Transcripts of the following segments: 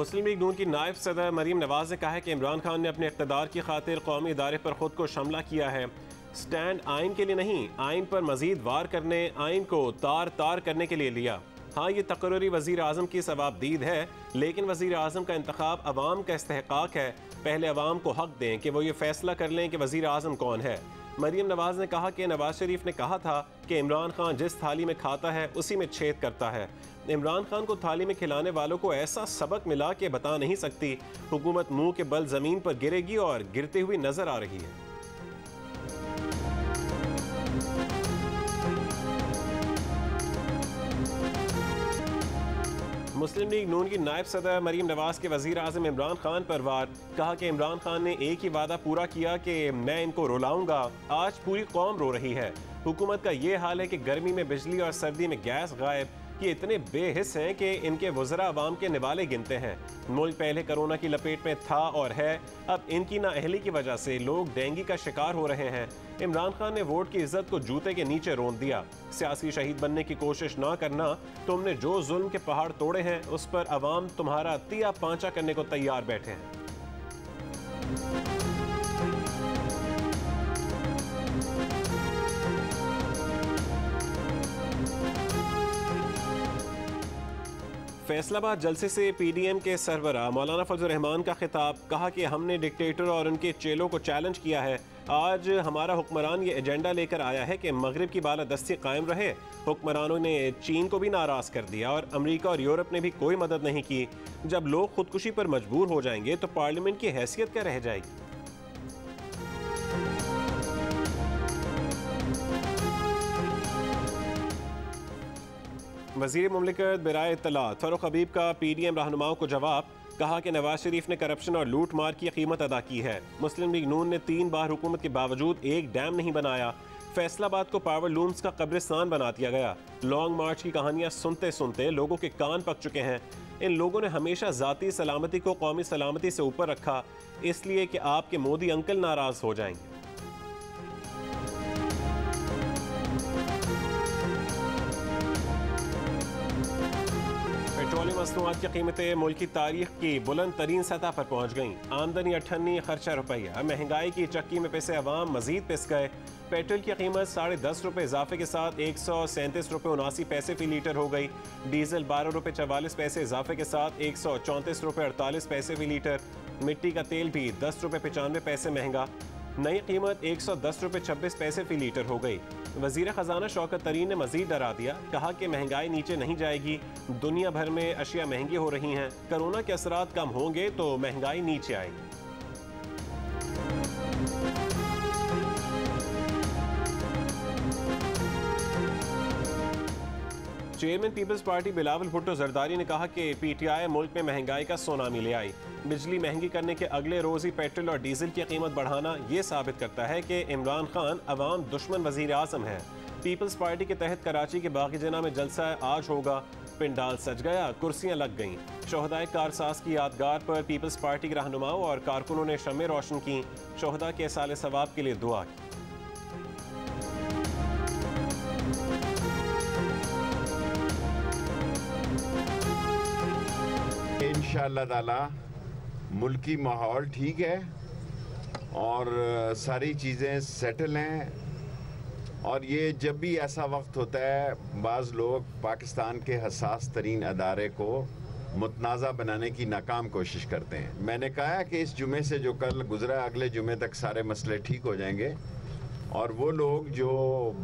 मुस्लिम league नून की नायब सदर मरीम नवाज ने कहा है कि इमरान खान ने अपने इक़्तिदार की खातिर कौमी इदारे पर खुद को हमला किया है। स्टैंड आइन के लिए नहीं, आइन पर मजीद वार करने, आइन को तार तार करने के लिए लिया। हाँ, ये तकर्री वज़ीर आज़म की सवाबदीद है, लेकिन वज़ीर आज़म का इंतखाब अवाम का इस्तेहकाक है। पहले अवाम को हक दें कि वो ये फैसला कर लें कि वज़ीर आज़म कौन है। मरीम नवाज ने कहा कि नवाज शरीफ ने कहा था कि इमरान खान जिस थाली में खाता है उसी में छेद करता है। इमरान खान को थाली में खिलाने वालों को ऐसा सबक मिला कि बता नहीं सकती। हुकूमत मुंह के बल जमीन पर गिरेगी और गिरती हुई नजर आ रही है। मुस्लिम लीग नून की नायब सदर मरीम नवाज के वज़ीर आज़म इमरान खान पर वार। कहा कि इमरान खान ने एक ही वादा पूरा किया कि मैं इनको रुलाऊंगा। आज पूरी कौम रो रही है। हुकूमत का ये हाल है कि गर्मी में बिजली और सर्दी में गैस गायब। ये इतने बेहिस हैं कि इनके वज़रा अवाम के निवाले गिनते हैं। मुल्क पहले कोरोना की लपेट में था और है, अब इनकी नाअहली की वजह से लोग डेंगू का शिकार हो रहे हैं। इमरान खान ने वोट की इज्जत को जूते के नीचे रोंद दिया। सियासी शहीद बनने की कोशिश ना करना। तुमने जो जुल्म के पहाड़ तोड़े हैं उस पर अवाम तुम्हारा तिया पांचा करने को तैयार बैठे हैं। फैसलाबाद जलसे से पीडीएम के सरबराह मौलाना फजल रहमान का खिताब। कहा कि हमने डिक्टेटर और उनके चेलों को चैलेंज किया है। आज हमारा हुक्मरान ये एजेंडा लेकर आया है कि मगरिब की बालादस्ती कायम रहे। हुक्मरानों ने चीन को भी नाराज कर दिया और अमेरिका और यूरोप ने भी कोई मदद नहीं की। जब लोग खुदकुशी पर मजबूर हो जाएंगे तो पार्लियामेंट की हैसियत क्या रह जाएगी। वज़ीर मुमलिकत बराए इत्तलात फ़ारूक हबीब का पीडीएम रहनुमाओं को जवाब। कहा कि नवाज शरीफ ने करप्शन और लूट मार की कीमत अदा की है। मुस्लिम लीग नून ने 3 बार हुकूमत के बावजूद एक डैम नहीं बनाया। फैसलाबाद को पावर लूम्स का कब्रिस्तान बना दिया गया। लॉन्ग मार्च की कहानियां सुनते सुनते लोगों के कान पक चुके हैं। इन लोगों ने हमेशा ज़ाती सलामती को कौमी सलामती से ऊपर रखा, इसलिए कि आपके मोदी अंकल नाराज हो जाएंगे। पेट्रोलियम मसनूआत की कीमतें मुल्क की तारीख की बुलंद तरीन सतह पर पहुँच गईं। आमदनी 98, खर्चा रुपया। महंगाई की चक्की में पिसे अवाम मजीद पिस गए। पेट्रोल की कीमत 10.5 रुपये इजाफे के साथ 137 रुपये 79 पैसे फी लीटर हो गई। डीजल 12 रुपये 44 पैसे इजाफे के साथ 134 रुपये 48 पैसे फी लीटर। मिट्टी का तेल भी 10 रुपये 95 पैसे महंगा। नई कीमत 110 रुपये 26 पैसे फी लीटर हो गई। वज़ीर ख़जाना शौकत तरीन ने मज़ीद डरा दिया। कहा कि महंगाई नीचे नहीं जाएगी। दुनिया भर में अशिया महंगी हो रही हैं। कोरोना के असरात कम होंगे तो महंगाई नीचे आएगी। Chairman people's party Bilawal Bhutto Zardari ने कहा कि पीटीआई मुल्क में महंगाई का सुनामी ले आई। बिजली महंगी करने के अगले रोज ही पेट्रोल और डीजल की कीमत बढ़ाना ये साबित करता है कि इमरान खान अवाम दुश्मन वजीर आज़म है। पीपल्स पार्टी के तहत कराची के बागी जना में जलसा आज होगा। पिंडाल सज गया, कुर्सियां लग गईं। शोहदाए कारसाज की यादगार पर पीपल्स पार्टी के रहनुमाओं और कारकुनों ने शम्में रोशन की। शोहदा के साले सवाब के लिए दुआ की। इंशाअल्लाह ताला मुल्की माहौल ठीक है और सारी चीज़ें सेटल हैं। और ये जब भी ऐसा वक्त होता है, बाज़ लोग पाकिस्तान के हसास तरीन अदारे को मुतनाज़ा बनाने की नाकाम कोशिश करते हैं। मैंने कहा कि इस जुमे से जो कल गुजरा, अगले जुमे तक सारे मसले ठीक हो जाएंगे। और वो लोग जो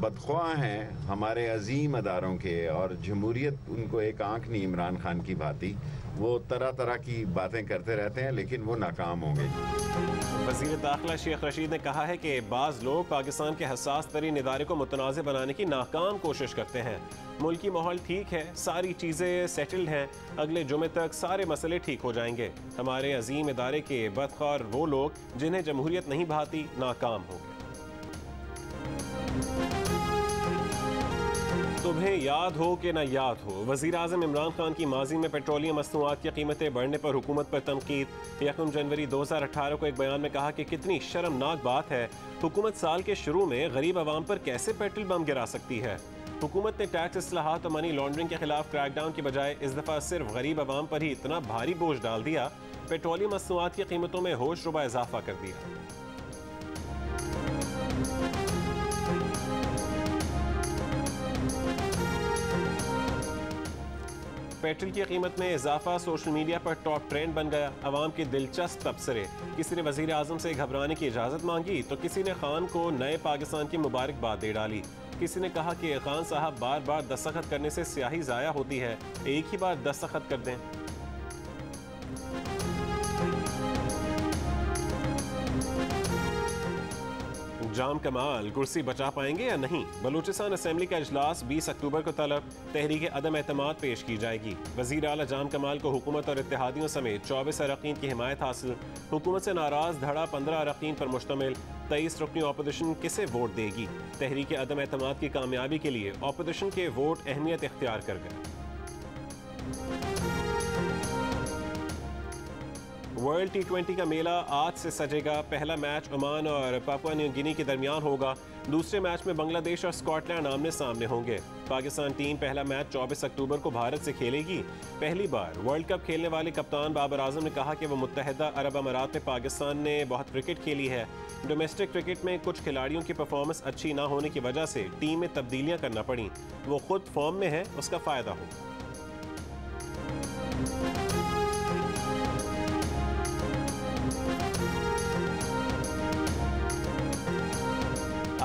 बदख्वाह हैं हमारे अजीम अदारों के, और जमहूरियत उनको एक आंख नहीं इमरान खान की भांति, वो तरह तरह की बातें करते रहते हैं, लेकिन वो नाकाम होंगे। वज़ीर दाखिला शेख रशीद ने कहा है कि बाज़ लोग पाकिस्तान के हसास तरीन इदारे को मुतनाज़ बनाने की नाकाम कोशिश करते हैं। मुल्की माहौल ठीक है, सारी चीज़ें सेटल्ड हैं। अगले जुमे तक सारे मसले ठीक हो जाएंगे। हमारे अजीम इदारे के बदख्वार वो लोग जिन्हें जमहूरियत नहीं भाती नाकाम होंगे। तुम्हें याद हो कि न याद हो, वज़ीर आज़म इमरान खान की माजी में पेट्रोलियम मसनूआत की कीमतें बढ़ने पर हुकूमत पर तनकीद। 1 जनवरी 2018 को एक बयान में कहा कि कितनी शर्मनाक बात है, हुकूमत साल के शुरू में गरीब आवाम पर कैसे पेट्रोल बम गिरा सकती है। हुकूमत ने टैक्स इस्लाहात और मनी लॉन्ड्रिंग के खिलाफ क्रैकडाउन की बजाय इस दफ़ा सिर्फ गरीब आवाम पर ही इतना भारी बोझ डाल दिया। पेट्रोलियम मसनूआत की कीमतों में होश रुबा इजाफा कर दिया। पेट्रोल की कीमत में इजाफा सोशल मीडिया पर टॉप ट्रेंड बन गया। अवाम के दिलचस्प तबसरे। किसी ने वजीर आजम से घबराने की इजाज़त मांगी तो किसी ने खान को नए पाकिस्तान की मुबारकबाद दे डाली। किसी ने कहा कि खान साहब बार बार दस्तखत करने से स्याही ज़ाया होती है, एक ही बार दस्तखत कर दें। जाम कमाल कुर्सी बचा पाएंगे या नहीं? बलूचिस्तान असेंबली का इजलास 20 अक्टूबर को तलब। तहरीक अदम एतमाद पेश की जाएगी। वजीर आला जाम कमाल को हुकूमत और इत्तेहादियों समेत 24 अरकान की हिमायत हासिल। हुकूमत से नाराज धड़ा 15 अरकान पर मुश्तमिल। 23 रुकनी अपोजिशन किसे वोट देगी? तहरीक अदम एतमाद की कामयाबी के लिए अपोजिशन के वोट अहमियत इख्तियार कर गए। वर्ल्ड T20 का मेला आज से सजेगा। पहला मैच ओमान और पापुआ न्यू गिनी के दरमियान होगा। दूसरे मैच में बांग्लादेश और स्कॉटलैंड आमने सामने होंगे। पाकिस्तान टीम पहला मैच 24 अक्टूबर को भारत से खेलेगी। पहली बार वर्ल्ड कप खेलने वाले कप्तान बाबर आजम ने कहा कि वो मुत्तहदा अरब अमारात में पाकिस्तान ने बहुत क्रिकेट खेली है। डोमेस्टिक क्रिकेट में कुछ खिलाड़ियों की परफॉर्मेंस अच्छी ना होने की वजह से टीम में तब्दीलियां करना पड़ी। वो खुद फॉर्म में है, उसका फ़ायदा हो।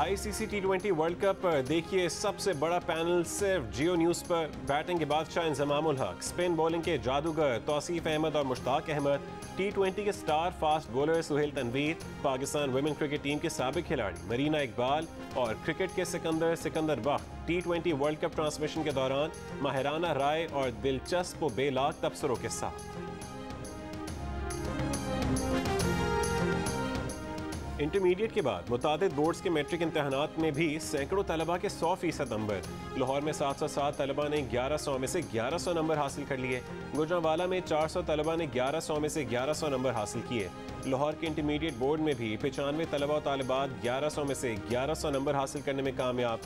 ICC T20 वर्ल्ड कप देखिए सबसे बड़ा पैनल सिर्फ जियो न्यूज़ पर। बैटिंग के बादशाह इंजमामुल हक, स्पिन बॉलिंग के जादूगर तौसीफ अहमद और मुश्ताक अहमद, T20 के star fast bowler Sohail Tanvir, Pakistan women cricket team के साबिक खिलाड़ी मरीना इकबाल और क्रिकेट के Sikander Bakht T20 world cup transmission के दौरान माहिराना राय और दिलचस्प व बेलाग तबसरों के साथ। इंटरमीडिएट के बाद मुतादिद बोर्ड्स के मैट्रिक इम्तहानात में भी सैकड़ों तलबा के 100% नंबर। लाहौर में 707 तलबा ने 1100 में से 1100 नंबर हासिल कर लिए। गुजरांवाला में 400 तलबा ने 1100 में से 1100 नंबर हासिल किए। लाहौर के इंटरमीडिएट बोर्ड में भी 95 तलबा और तालिबात 1100 में से 1100 नंबर हासिल करने में कामयाब।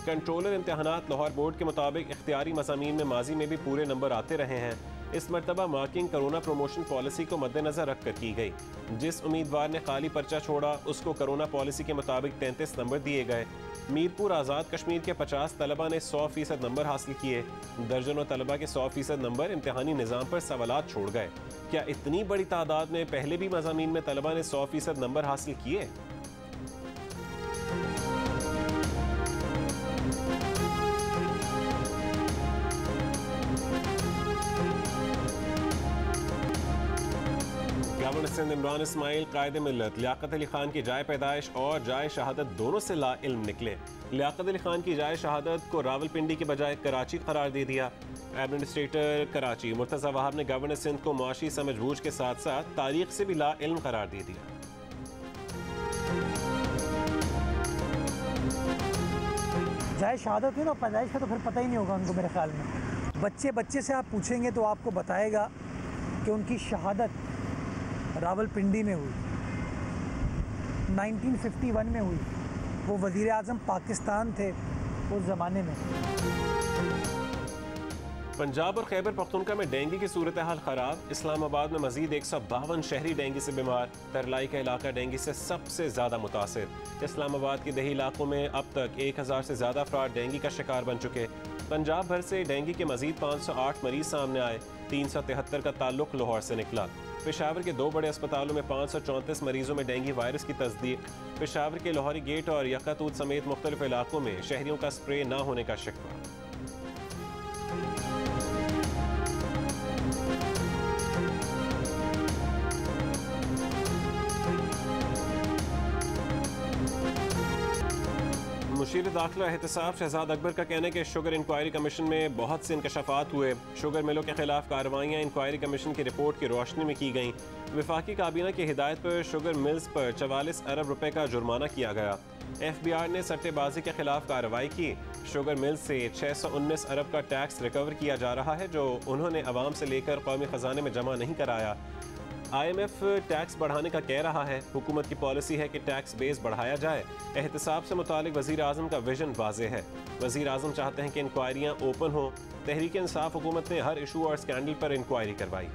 कंट्रोलर इम्तहानात लाहौर बोर्ड के मुताबिक इख्तियारी मज़ामीन में माजी में भी पूरे नंबर आते रहे हैं। इस मरतबा मार्किंग कोरोना प्रमोशन पॉलिसी को मद्देनजर रख कर की गई। जिस उम्मीदवार ने खाली पर्चा छोड़ा उसको कोरोना पॉलिसी के मुताबिक 33 नंबर दिए गए। मीरपुर आज़ाद कश्मीर के 50 तलबा ने 100% नंबर हासिल किए। दर्जनों तलबा के 100% नंबर इम्तहानी निज़ाम पर सवालात छोड़ गए। क्या इतनी बड़ी तादाद में पहले भी मज़ामीन में तलबा ने 100% नंबर हासिल किए? गवर्नर सिंध इमरान इस्माइल कायदे मिल्लत लियाकत अली खान की जाए पैदाइश और जाए शहादत दोनों से ला इल्म निकले। लियाकत अली खान की जाए शहादत को रावलपिंडी के बजाय कराची करार दे दिया। एडमिनिस्ट्रेटर कराची मुर्तज़ा वहाब ने गवर्नर सिंध को मुआशी समझबूझ के साथ साथ तारीख से भी ला इल्म करार दे दिया। जाए शहादत है ना, पैदाइश का तो फिर पता ही नहीं होगा उनको मेरे ख्याल में। बच्चे से आप पूछेंगे तो आपको बताएगा कि उनकी शहादत रावलपिंडी में हुई, 1951 में हुई। वो वज़ीर आज़म पाकिस्तान थे उस ज़माने में। पंजाब और खैबर पख्तूनख्वा में डेंगू की सूरत हाल ख़राब। इस्लामाबाद में मजीद 152 शहरी डेंगू से बीमार। तरलाई का इलाका डेंगू से सबसे ज़्यादा मुतासिर। इस्लामाबाद के दही इलाकों में अब तक 1000 से ज़्यादा अफराद डेंगू का शिकार बन चुके। पंजाब भर से डेंगू के मजीद 508 मरीज सामने आए। 373 का ताल्लुक लाहौर से निकला। पेशावर के 2 बड़े अस्पतालों में 534 मरीजों में डेंगू वायरस की तस्दीक। पेशावर के लाहौरी गेट और यकातूत समेत मुख्तलिफ इलाकों में शहरियों का स्प्रे न होने का शिकवा। मुशीर दाखिला एहतसाब शहजाद अकबर का कहना है कि शुगर इंक्वायरी कमीशन में बहुत से इंकशाफात हुए। शुगर मिलों के खिलाफ कार्रवाइयाँ इंक्वायरी कमीशन की रिपोर्ट की रोशनी में की गईं। वफाकी काबीना की हिदायत पर शुगर मिल्स पर 44 अरब रुपए का जुर्माना किया गया। FBI ने सट्टेबाजी के खिलाफ कार्रवाई की। शुगर मिल्स से 619 अरब का टैक्स रिकवर किया जा रहा है जो उन्होंने अवाम से लेकर कौमी खजाने में जमा नहीं कराया। IMF टैक्स बढ़ाने का कह रहा है। हुकूमत की पॉलिसी है कि टैक्स बेस बढ़ाया जाए। एहतसाब से मुतालिक वज़ीर आज़म का विजन वाज़े है। वज़ीर आज़म चाहते हैं कि इंक्वायरियाँ ओपन हों। तहरीक इंसाफ हुकूमत ने हर इशू और स्कैंडल पर इंक्वायरी करवाई।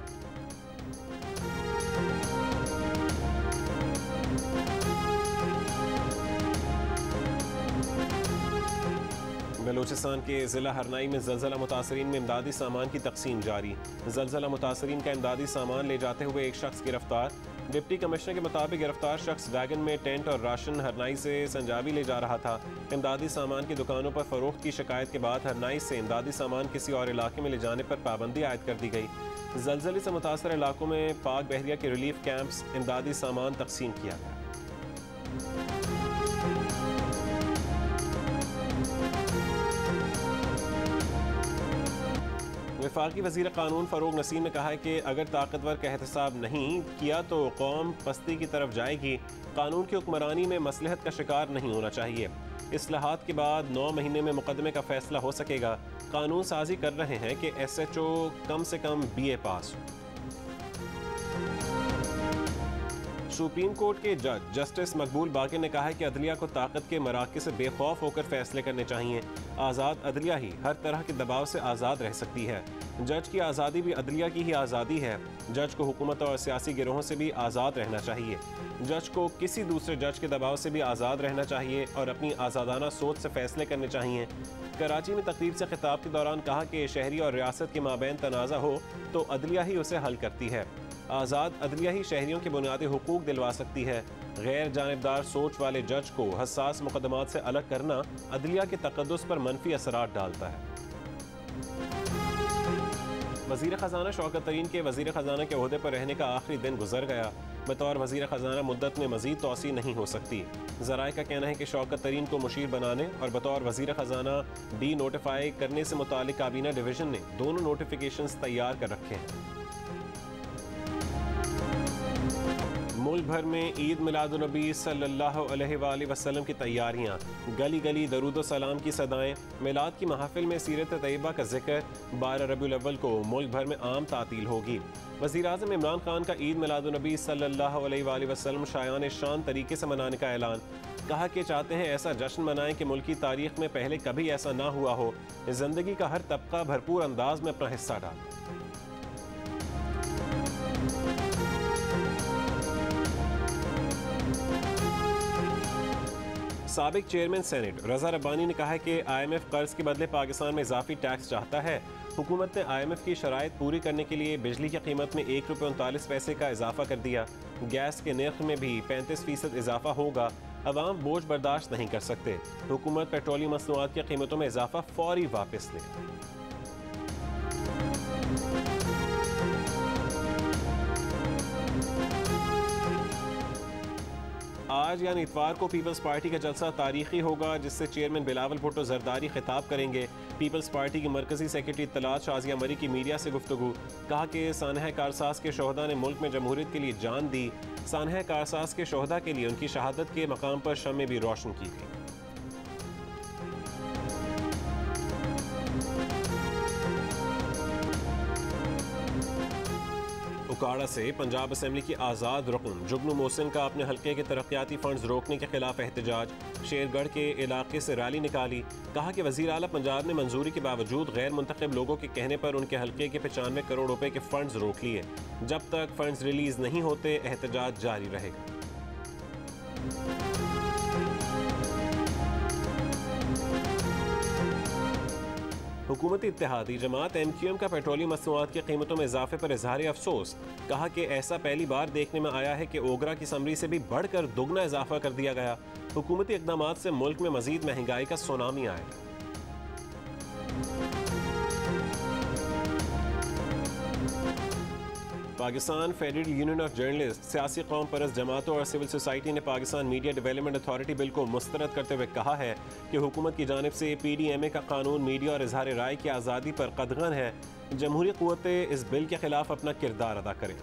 बलूचिस्तान के ज़िला हरनाई में ज़लज़ला मुतासरीन में इमदादी सामान की तकसीम जारी। ज़लज़ला मुतासरीन का इमदादी सामान ले जाते हुए एक शख्स गिरफ्तार। डिप्टी कमिश्नर के मुताबिक गिरफ्तार शख्स वैगन में टेंट और राशन हरनाई से संजाबी ले जा रहा था। इमदादी सामान की दुकानों पर फरोख्त की शिकायत के बाद हरनाई से इमदादी सामान किसी और इलाके में ले जाने पर पाबंदी आयद कर दी गई। ज़लज़ले से मुतासर इलाकों में पाक बहरिया के रिलीफ कैंप्स इमदादी सामान तकसीम किया गया। वफाकी वज़ीर क़ानून फ़रूग नसीम ने कहा है कि अगर ताकतवर का एहतसाब नहीं किया तो कौम पस्ती की तरफ जाएगी। कानून की हुक्मरानी में मसलहत का शिकार नहीं होना चाहिए। इस्लाहात के बाद 9 महीने में मुकदमे का फैसला हो सकेगा। कानून साजी कर रहे हैं कि SHO कम से कम BA पास हो। सुप्रीम कोर्ट के जज जस्टिस मकबूल बाकी ने कहा है कि अदलिया को ताकत के मराकज़ से बेखौफ होकर फैसले करने चाहिए। आज़ाद अदलिया ही हर तरह के दबाव से आज़ाद रह सकती है। जज की आज़ादी भी अदलिया की ही आज़ादी है। जज को हुकूमत और सियासी गिरोहों से भी आज़ाद रहना चाहिए। जज को किसी दूसरे जज के दबाव से भी आज़ाद रहना चाहिए और अपनी आज़ादाना सोच से फैसले करने चाहिए। कराची में तकरीब से खिताब के दौरान कहा कि शहरी और रियासत के माबैन तनाज़ा हो तो अदलिया ही उसे हल करती है। आज़ाद अदलिया ही शहरियों के बुनियादी हुकूक दिलवा सकती है। गैर जानिबदार सोच वाले जज को हसास मुकदमात से अलग करना अदलिया के तकद्दुस पर मनफी असरात डालता है। वज़ीर ख़ज़ाना शौकत तरीन के वज़ीर ख़ज़ाना के ओहदे पर रहने का आखिरी दिन गुजर गया। बतौर वज़ीर ख़ज़ाना मुद्दत में मज़ीद तोसी नहीं हो सकती। ज़राए का कहना है कि शौकत तरीन को मुशीर बनाने और बतौर वज़ीर ख़ज़ाना डी नोटिफाई करने से मुतालिक काबीना डिवीज़न ने दोनों नोटिफिकेशंस तैयार कर रखे हैं। मुल्क भर में ईद मिलादुन्नबी सल्लल्लाहु अलैहि वसल्लम की तैयारियां। गली गली दरूद सलाम की सदाएं। मिलाद की महफिल में सीरत तैयबा का जिक्र। 12 रबीउल अव्वल को मुल्क भर में आम तातील होगी। वज़ीर आज़म इमरान खान का ईद मिलादुन्नबी सल्लल्लाहु अलैहि वसल्लम शायान शान तरीके से मनाने का ऐलान। कहा कि चाहते हैं ऐसा जश्न मनाएं कि मुल्क की तारीख में पहले कभी ऐसा ना हुआ हो। ज़िंदगी का हर तबका भरपूर अंदाज में अपना हिस्सा डाले। साबिक चेयरमैन सेनेट रज़ा रब्बानी ने कहा है कि IMF कर्ज के बदले पाकिस्तान में इजाफी टैक्स चाहता है। हुकूमत ने IMF की शराइत पूरी करने के लिए बिजली की कीमत में ₹1.39 का इजाफा कर दिया। गैस के नर्ख में भी 35% इजाफा होगा। अवाम बोझ बर्दाश्त नहीं कर सकते। हुकूमत पेट्रोलियम मसनूआत की कीमतों में इजाफा फौरी वापस ले। आज यानी इतवार को पीपल्स पार्टी का जलसा तारीखी होगा, जिससे चेयरमैन बिलावल भुट्टो जरदारी खिताब करेंगे। पीपल्स पार्टी की मरकजी सेक्रेटरी इत्तलात शाजिया मरी की मीडिया से गुफ्तगू। कहा कि सानह कारसाज के शोहदा ने मुल्क में जमहूरियत के लिए जान दी। सानह कारसाज के शोहदा के लिए उनकी शहादत के मकाम पर शम्में भी रोशन की गई। उकाड़ा से पंजाब असेंबली की आज़ाद रुकन जुगनू मोहसिन का अपने हल्के के तरक्याती फंड्स रोकने के खिलाफ एहतजाज। शेरगढ़ के इलाके से रैली निकाली। कहा कि वज़ीर आला पंजाब ने मंजूरी के बावजूद गैर मुंतखब लोगों के कहने पर उनके हल्के के 95 करोड़ रुपए के फंड्स रोक लिए। जब तक फंड्स रिलीज नहीं होते एहतजाज जारी रहेगा। हुकूमती इत्तेहादी जमात MQM का पेट्रोलियम मसनूआत की कीमतों में इजाफे पर इजहार अफसोस। कहा कि ऐसा पहली बार देखने में आया है कि ओगरा की समरी से भी बढ़कर दुगना इजाफा कर दिया गया। हुकूमती इक़दामात से मुल्क में मजीद महंगाई का सुनामी आएगा। Pakistan federal union of journalist सियासी कौम परस्त जमातों और सिविल सोसाइटी ने Pakistan media development authority bill को मुस्तरद करते हुए कहा है कि हुकूमत की जानिब से PDMA का कानून मीडिया और इजहार राय की आज़ादी पर कदगन है। जमहूरी क़ुव्वतें इस बिल के खिलाफ अपना किरदार अदा करें।